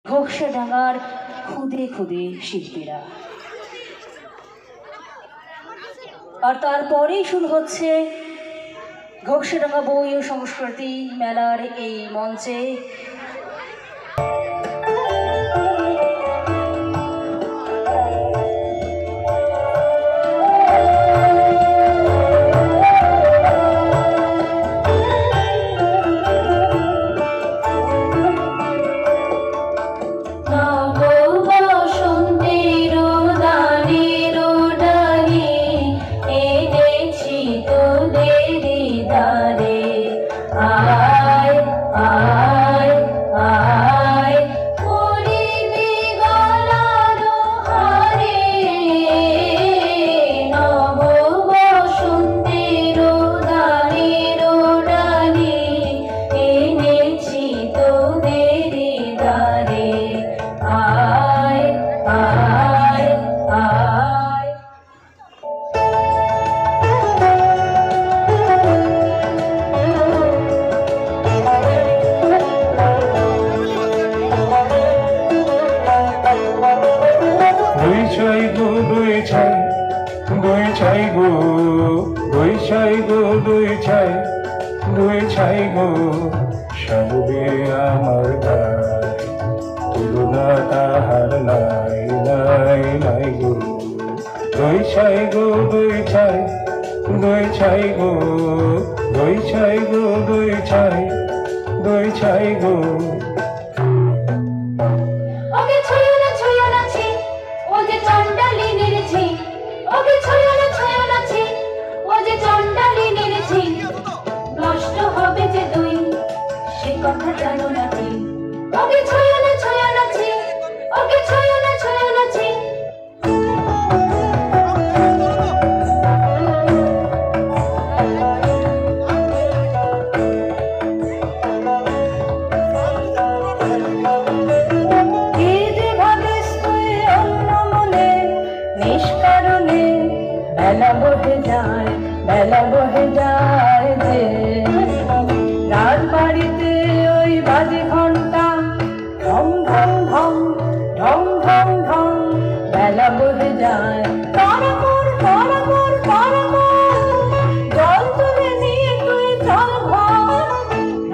ঘোষডাঙ্গার খুদে খুদে শিল্পীরা। আর তারপরেই শুরু হচ্ছে ঘোষডাঙ্গা বই ও সংস্কৃতি মেলার এই মঞ্চে সবে আমার গায় তুলনা তাহার নাই নাই নাই গো দুই ছাই গো দুই ছাই দুই ছাই গো দুই ছাই গো দুই ছাই দুই ছাই গো ওকে ছুঁয়ো না ছি ও যে চন্ডালিনীর ছি ওকে ছুঁয়ো না ছি ও যে চন্ডালিনীর ছি নষ্ট হবে যে দুই সে কথা জানো না কি ওকে ছুঁয়ো না ছি ওকে ছুঁয়ো না ছি বেলা বহে যায় যে রাজবাড়িতে ওই বাজে ঘন্টা ঢং ঢং ঢং ঢং ঢং ঢং বেলা বহে যায় জল তুলে নিয়ে তুই চল ঘর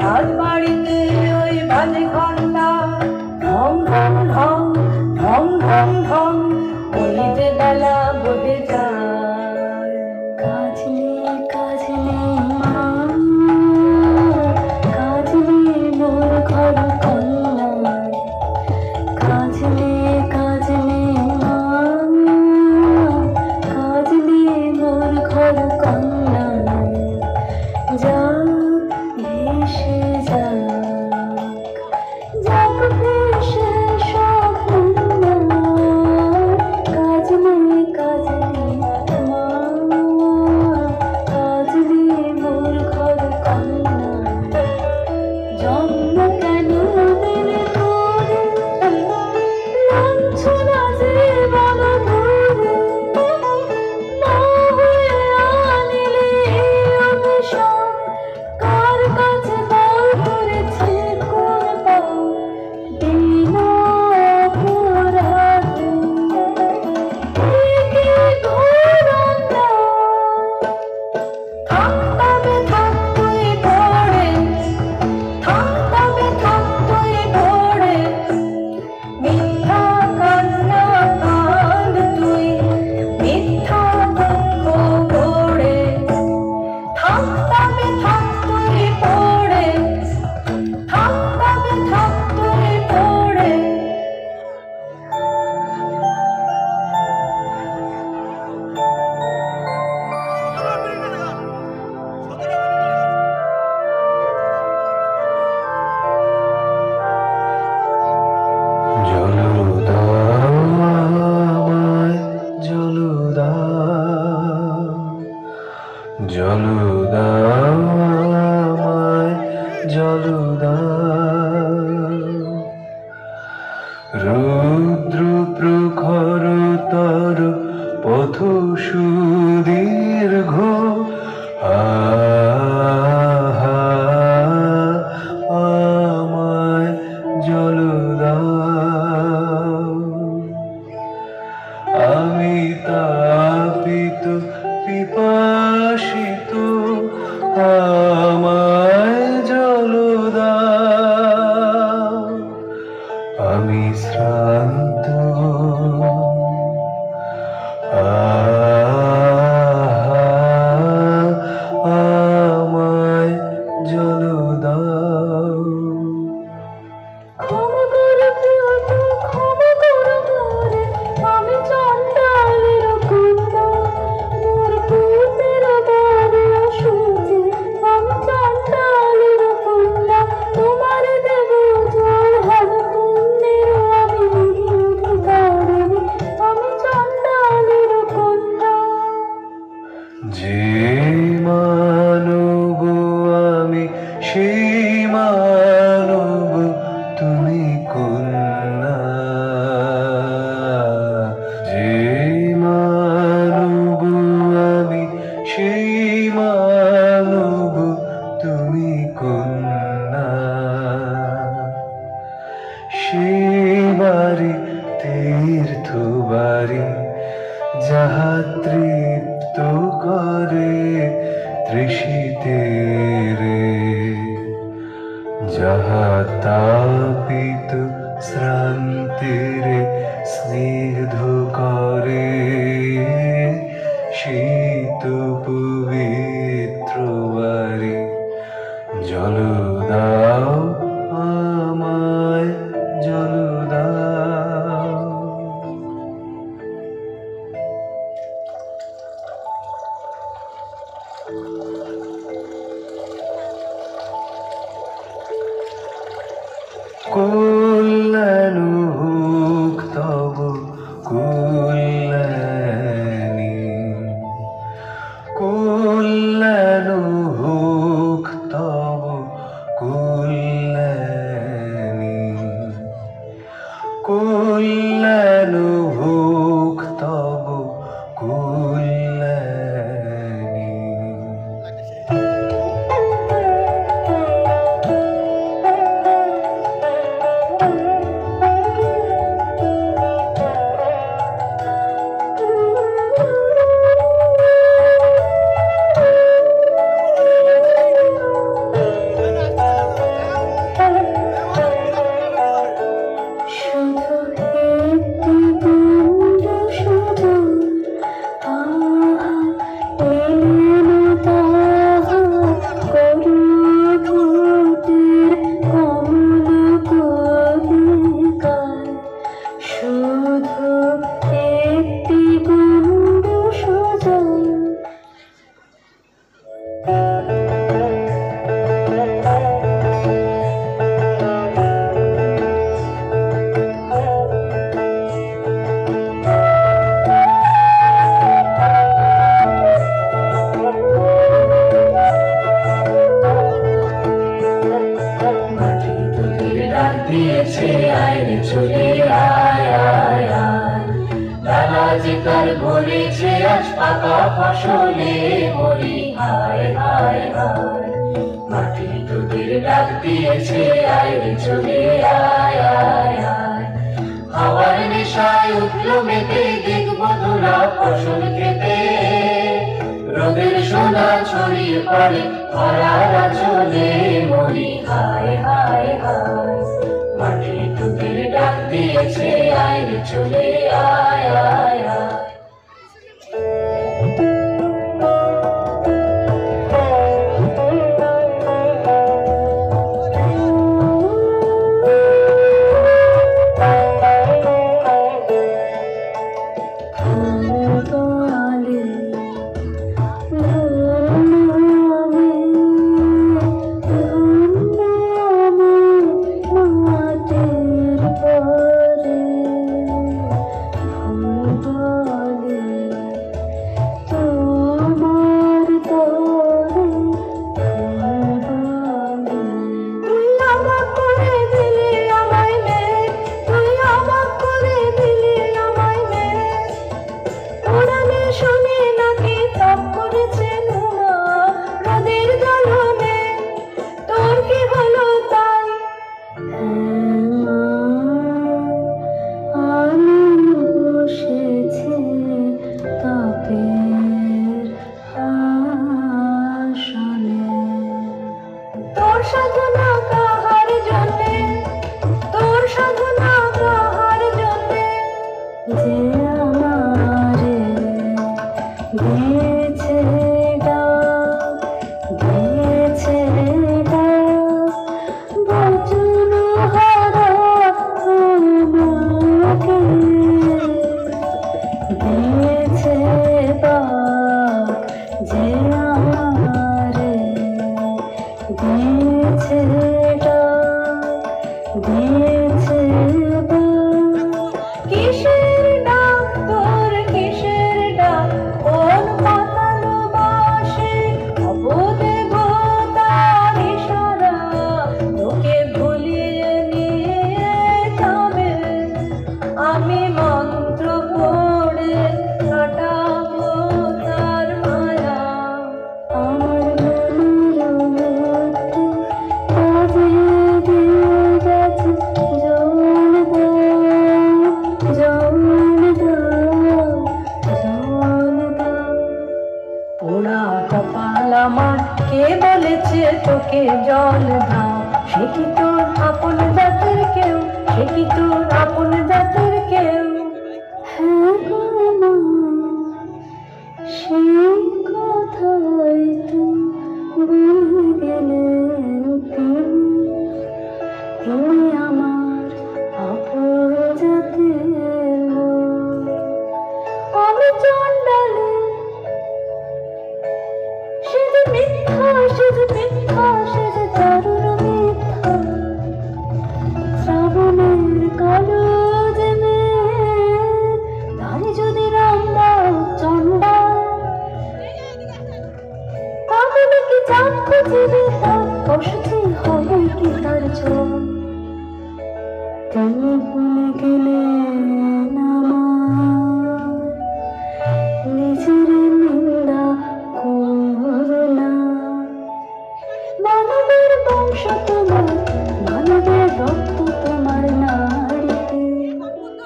রাজবাড়িতে ওই বাজে ঘন্টা ঢং ঢং ঢং ঢং ঢং ঢং ওই যে বেলা বহে যায় রুদ্র প্রখরতর পথ সুদীর্ঘ আমায় জলদান আমি শ্রান্ত আমায় জল দাও। ক্ষমা করো প্রভু, ক্ষমা করো মোরে, আমি চণ্ডালের কন্যা। মোর পুতের বাড়ি অশুচি, আমি চণ্ডালের কন্যা। তোমার দেব জল হেব পুণ্যের আমি অধিকারিণী, আমি চণ্ডালের কন্যা। যে মানব আমি সেই মানব তুমি কন্যা। যে মানব আমি সেই মানব তুমি কন্যা। সেই বাড়ি তীর্থ বাড়ি যাহা তৃপ্ত করে তৃষিতের, যাহা তাপিত শ্রান্তির স্নিগ্ধ করে শীত পবিত্র বাড়ি। জল দাও আমায় জল দাও। কল্যাণ হোক তব কল্যাণী, কল্যাণ হোক তব কল্যাণী, কল্যাণ হোক তব কল্যাণী। দিয়েছে আইরে চলে আয় আয় আয়, ডালা যে তার ভরেছে আজ পাকা ফসলে মরি হায় হায় হায়। মাটি তোদের ডাক দিয়েছে আইরে চলে আয় আয় আয়, হাওয়ার নেশায় উঠল মেতে দেখব তোরা ফসল খেতে। রোদের সোনা ছড়িয়ে পড়ে ধরার আঁচলে মরি হায় হায় হায়। মাটি তোদের ডাক দিয়েছে আইরে চলে আয় আয় আয়। বুকে জল দাও, সে কি তোর আপন জাতের কেউ, সে কি তোর আপন জাতের কেউ? হ্যাঁ গো মা, সেই কথাই তো বলে গেলেন তিনি আমার আপন জাতের লোক। আমি চণ্ডালে, সে যে মিথ্যা, সে যে মিথ্যা, সে যে দারুণ মিথ্যা। শ্রাবণের কালো যে মেঘ, তারে যদি রাম দাও চণ্ডা, তাহলে কি চাঁদ খুঁজিবে তার বসতি হবে কি তার চোখ? তিনি ভুলে গেলেন আমার নিজের নিন্দা করুণা। মানবের বংশ তোমার, মানবের রক্ত তোমার নাড়িতে।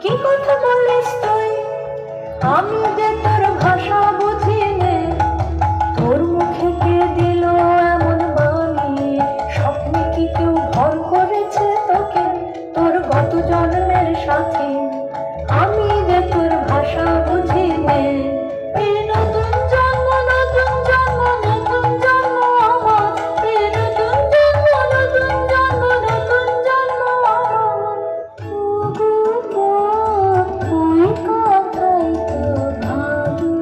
কি কথা বলিস তুই? আমি যে তোর ভাষা বুঝি নে, তোর মুখে কে দিল এমন বাণী? স্বপ্নে কি কেউ ভর করেছে তোকে, তোর গত জন্মের সাথী? আমি যে তোর ভাষা বুঝি নে, এই নতুন জন্ম, নতুন জন্ম, নতুন জন্ম আমার, এই নতুন জন্ম, নতুন জন্ম, নতুন জন্ম আমার। ওই কথাই তো ভাবি,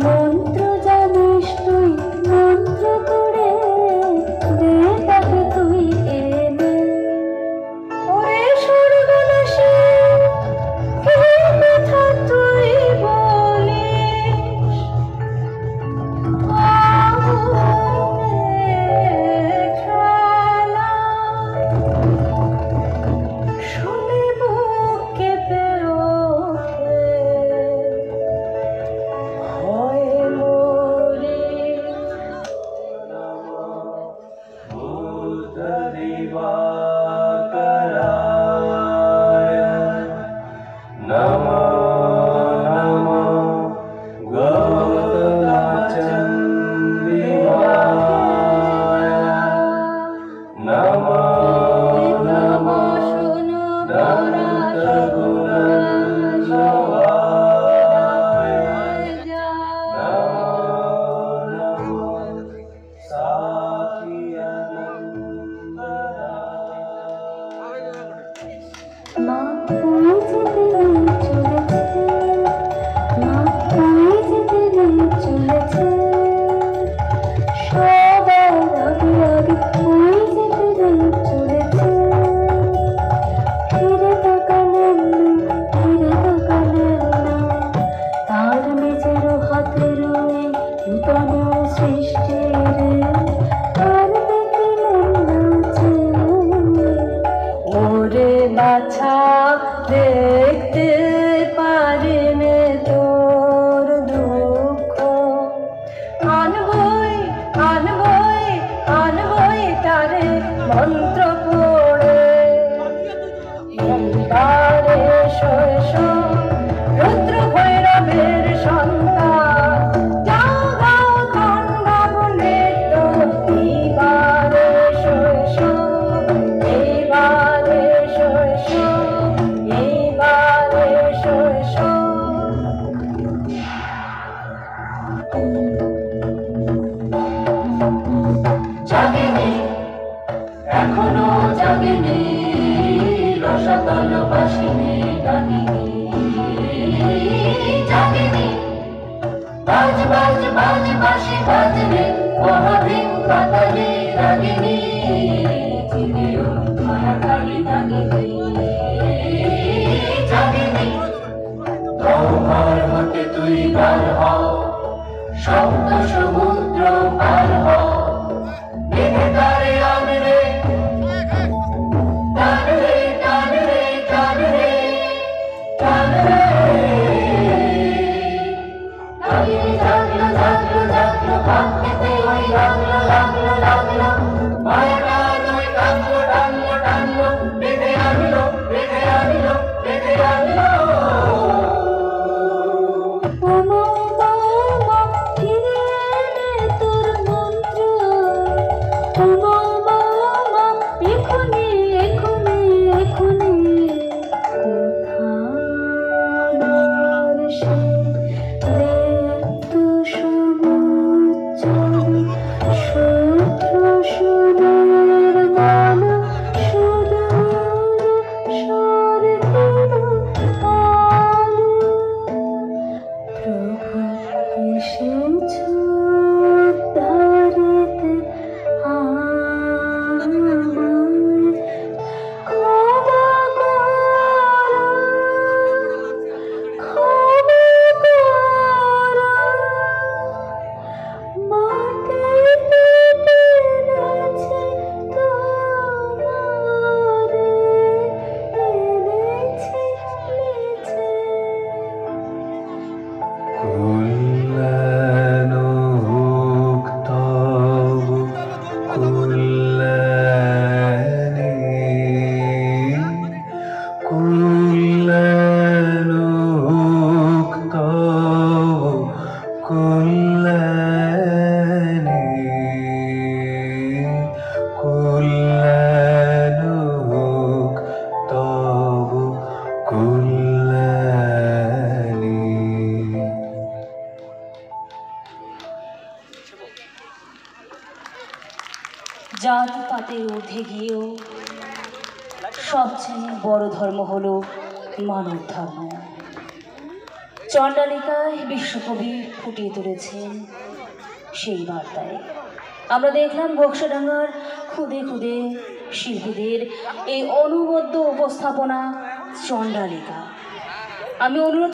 মন্ত্র জানিস তুই, মন্ত্র করে দে তাকে তুই এনে। ওরে স্বর্গনাশী, কি কথা তুই বলিস? আগুনের খেলা শুনে বুক কেঁপে ওঠে, ভয়ে মরি। বুদ্ধ দিবাকরায় নমো নমো গৌতমচন্দ্রিমায় নমো নমো শোনো অনন্তগুণার্ণবায় যা নমো সাখিয়ানন্দরায়। মা ওই যে দিনে চলেছে, মা ওই যে দিনে চলেছে, সবার আগে আগে ওই যে দিনে চলেছে। ফিরে তাকালেন না, ফিরে তাকালেন না, তার নিজের হাতের ওই নূতন সৃষ্টির আর দেখিলেন না চেয়ে। ওরে বাছা, দেখতে পারিনে তোর দুঃখ, আনবই আনবই আনবই তারে মন্ত্র পড়ে। এইবারে শৈশ রুদ্র ভৈরবের সন্তান, যাও গাও খন্ডা বলে তো। এইবারে শৈশ, এইবারে শৈশ, এইবারে শৈশ। জাগেনি, এখনো জাগেনি, রসাতল বাসিনী গানিনী। জাগেনি, বাজ বাজ বাজ বাঁশি বাজরে, মহাবীর পাতালি রাগিনী। চিরে উঠ মায়াকালী নাগিনী। জাগেনি, তোমার হতে তুই বার হও, সপ্ত সমুদ্র পার হও। বেঁধে তারে আনরে, টানরে টানরে টানরে টানরে। নাগিনী জাগলো জাগলো জাগলো, ভাত খেতে ওই লাগলো লাগলো লাগলো। মায়া টান ওই টানলো টানলো টানলো, বেঁধে আনলো কল্যাণোক তব কল্যাণে কল্যাণোক তব কল্যাণে। জাতিপাতের ঊর্ধ্বে গিয়েও সবচেয়ে বড় ধর্ম হলো মানব ধর্ম। চণ্ডালিকায় বিশ্বকবি ফুটিয়ে তুলেছেন সেই বার্তায়। আমরা দেখলাম বক্সডাঙ্গার খুদে খুদে শিল্পীদের এই অনবদ্য উপস্থাপনা চণ্ডালিকা। আমি অনুরোধ